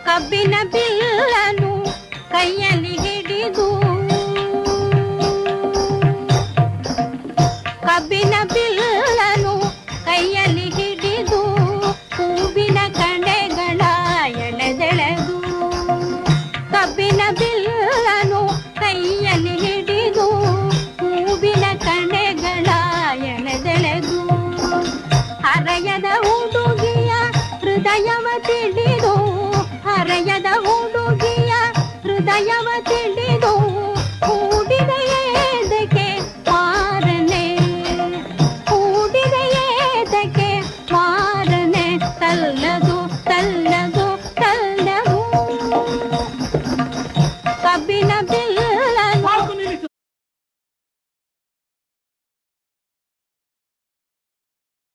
ಕಬ್ಬಿನ ಬಿಲ್ಲನು ಕೈಯಲ್ಲಿ ಹಿಡಿದು ಕಬ್ಬಿನ ಬಿಲ್ಲನು ಕೈಯಲ್ಲಿ ಹಿಡಿದು ಹೂವಿನ ಕಣೆಗಳ ಎಳೆದೆಳೆದು ಕಬ್ಬಿನ ಬಿಲ್ಲನು ಕೈಯಲ್ಲಿ ಹಿಡಿದು ಹೂವಿನ ಕಣೆಗಳ ಎಳೆದೆಳೆದು ಹರೆಯ